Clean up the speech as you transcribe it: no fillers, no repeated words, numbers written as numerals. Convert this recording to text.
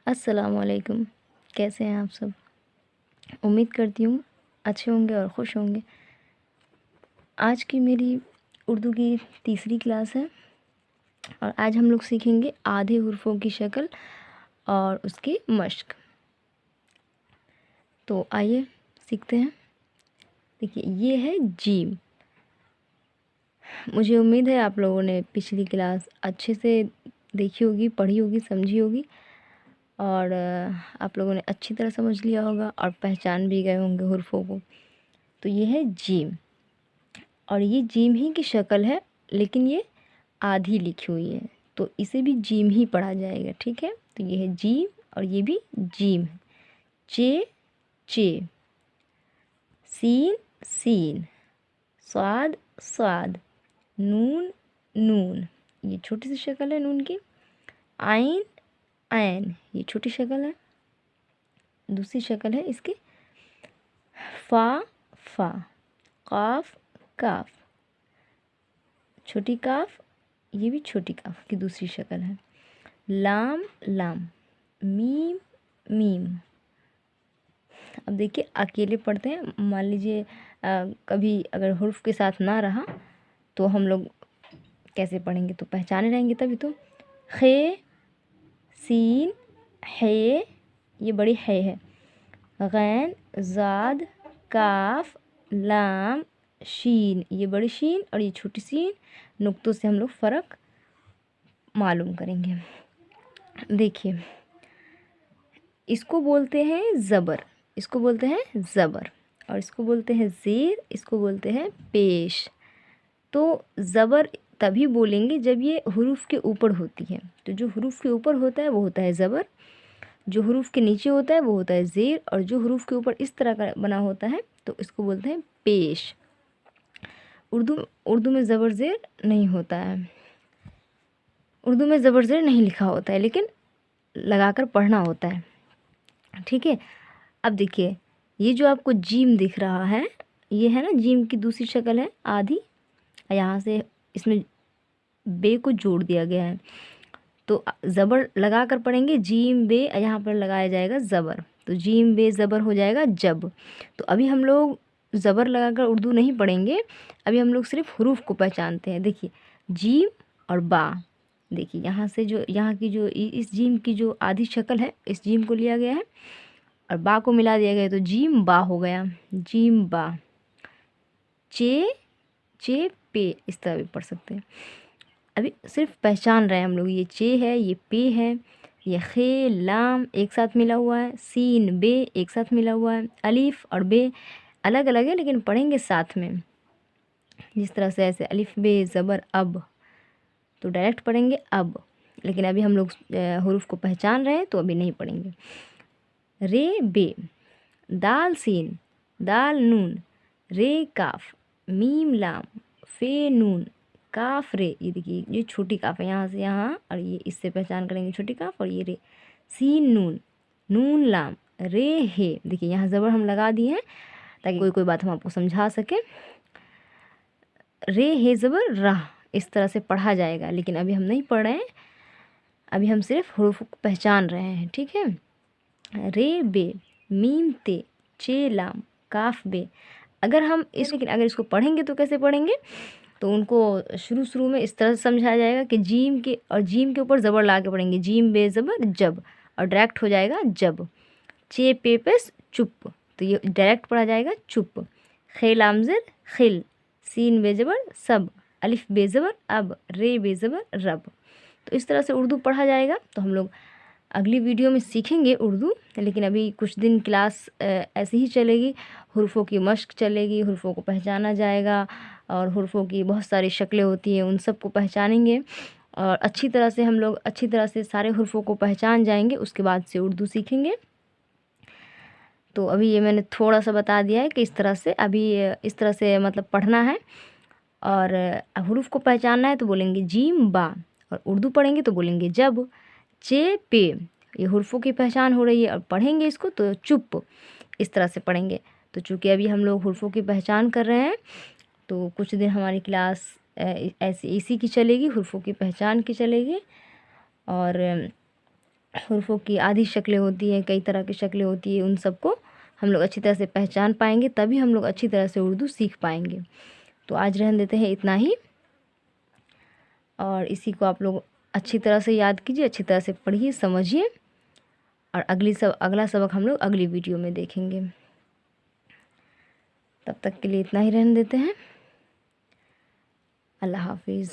अस्सलामुअलैकुम। कैसे हैं आप सब? उम्मीद करती हूँ अच्छे होंगे और खुश होंगे। आज की मेरी उर्दू की तीसरी क्लास है और आज हम लोग सीखेंगे आधे हुर्फ़ों की शक्ल और उसकी मश्क। तो आइए सीखते हैं। देखिए, ये है जीम। मुझे उम्मीद है आप लोगों ने पिछली क्लास अच्छे से देखी होगी, पढ़ी होगी, समझी होगी और आप लोगों ने अच्छी तरह समझ लिया होगा और पहचान भी गए होंगे हुर्फ़ों को। तो ये है जीम और ये जीम ही की शक्ल है, लेकिन ये आधी लिखी हुई है, तो इसे भी जीम ही पढ़ा जाएगा। ठीक है, तो ये है जीम और ये भी जीम है। चे चे, सीन सीन, स्वाद स्वाद, नून नून, ये छोटी सी शक्ल है नून की। आइन ऐन, ये छोटी शक्ल है, दूसरी शक्ल है इसकी। फा फा, काफ काफ, छोटी काफ, ये भी छोटी काफ की दूसरी शक्ल है। लाम लाम, मीम मीम। अब देखिए अकेले पढ़ते हैं। मान लीजिए कभी अगर हुर्फ के साथ ना रहा तो हम लोग कैसे पढ़ेंगे, तो पहचाने रहेंगे तभी तो। खे सीन है, ये बड़ी है। गैन ज़ाद काफ लाम शीन, ये बड़ी शीन और ये छोटी शीन। नुक्तों से हम लोग फ़र्क मालूम करेंगे। देखिए, इसको बोलते हैं ज़बर, इसको बोलते हैं ज़बर और इसको बोलते हैं ज़ेर, इसको बोलते हैं पेश। तो ज़बर तभी बोलेंगे जब ये हुरूफ के ऊपर होती है। तो जो हुरूफ के ऊपर होता है वो होता है ज़बर, जो हुरूफ के नीचे होता है वो होता है ज़ेर और जो हुरूफ के ऊपर इस तरह का बना होता है तो इसको बोलते हैं पेश। उर्दू में ज़बर ज़ेर नहीं होता है। उर्दू में ज़बर ज़ेर नहीं लिखा होता है, लेकिन लगाकर पढ़ना होता है। ठीक है, अब देखिए ये जो आपको जीम दिख रहा है, ये है ना जीम की दूसरी शक्ल है आधी। यहाँ से इसमें बे को जोड़ दिया गया है, तो ज़बर लगा कर पढ़ेंगे जीम बे, यहाँ पर लगाया जाएगा ज़बर, तो जीम बे ज़बर हो जाएगा जब। तो अभी हम लोग ज़बर लगाकर उर्दू नहीं पढ़ेंगे, अभी हम लोग सिर्फ हुरूफ को पहचानते हैं। देखिए जीम और बा, देखिए यहाँ से जो यहाँ की जो इस जीम की जो आधी शक्ल है, इस जीम को लिया गया है और बा को मिला दिया गया, तो जीम बा हो गया, जीम बा। चे चे पे, इस तरह भी पढ़ सकते हैं। अभी सिर्फ पहचान रहे हैं हम लोग, ये चे है, ये पे है, ये खे लाम एक साथ मिला हुआ है, सीन बे एक साथ मिला हुआ है, अलिफ और बे अलग अलग है लेकिन पढ़ेंगे साथ में। जिस तरह से ऐसे अलिफ बे ज़बर अब, तो डायरेक्ट पढ़ेंगे अब, लेकिन अभी हम लोग हुरूफ को पहचान रहे हैं तो अभी नहीं पढ़ेंगे। रे बे, दाल सीन, दाल नून, रे काफ, मीम लाम, फे नून, काफ रे, ये देखिए ये छोटी काफ है यहाँ से यहाँ, और ये इससे पहचान करेंगे छोटी काफ, और ये रे। सीन नून, नून लाम, रे हे, देखिए यहाँ ज़बर हम लगा दिए हैं ताकि कोई कोई बात हम आपको समझा सके। रे हे ज़बर राह, इस तरह से पढ़ा जाएगा, लेकिन अभी हम नहीं पढ़ रहे हैं, अभी हम सिर्फ हुरूफ को पहचान रहे हैं। ठीक है, रे बे, मीम ते, चे लाम, काफ बे। अगर हम लेकिन अगर इसको पढ़ेंगे तो कैसे पढ़ेंगे, तो उनको शुरू में इस तरह से समझाया जाएगा कि जीम के ऊपर ज़बर ला के पढ़ेंगे, जीम बे ज़बर जब, और डायरेक्ट हो जाएगा जब। चे पे पेस चुप, तो ये डायरेक्ट पढ़ा जाएगा चुप। खे लाम ज़ेर खिल, सीन बे ज़बर सब, अलिफ बे ज़बर अब, रे बे ज़बर रब। तो इस तरह से उर्दू पढ़ा जाएगा। तो हम लोग अगली वीडियो में सीखेंगे उर्दू, लेकिन अभी कुछ दिन क्लास ऐसे ही चलेगी, हुर्फ़ों की मश्क चलेगी, हुर्फ़ों को पहचाना जाएगा और हुर्फ़ों की बहुत सारी शक्लें होती हैं, उन सब को पहचानेंगे और अच्छी तरह से हम लोग अच्छी तरह से सारे हुर्फ़ों को पहचान जाएंगे, उसके बाद से उर्दू सीखेंगे। तो अभी ये मैंने थोड़ा सा बता दिया है कि इस तरह से अभी इस तरह से मतलब पढ़ना है, और हुरूफ को पहचानना है तो बोलेंगे जीम बा, और उर्दू पढ़ेंगे तो बोलेंगे जब। चे पे, ये हुर्फ़ों की पहचान हो रही है, और पढ़ेंगे इसको तो चुप, इस तरह से पढ़ेंगे। तो चूँकि अभी हम लोग हुर्फ़ों की पहचान कर रहे हैं, तो कुछ दिन हमारी क्लास ऐसी इसी की चलेगी, हुर्फ़ों की पहचान की चलेगी। और हुर्फ़ों की आधी शक्लें होती हैं, कई तरह की शक्लें होती हैं, उन सबको हम लोग अच्छी तरह से पहचान पाएंगे, तभी हम लोग अच्छी तरह से उर्दू सीख पाएंगे। तो आज रहने देते हैं इतना ही, और इसी को आप लोग अच्छी तरह से याद कीजिए, अच्छी तरह से पढ़िए, समझिए, और अगला सबक हम लोग अगली वीडियो में देखेंगे। तब तक के लिए इतना ही रहने देते हैं। अल्लाह हाफिज़।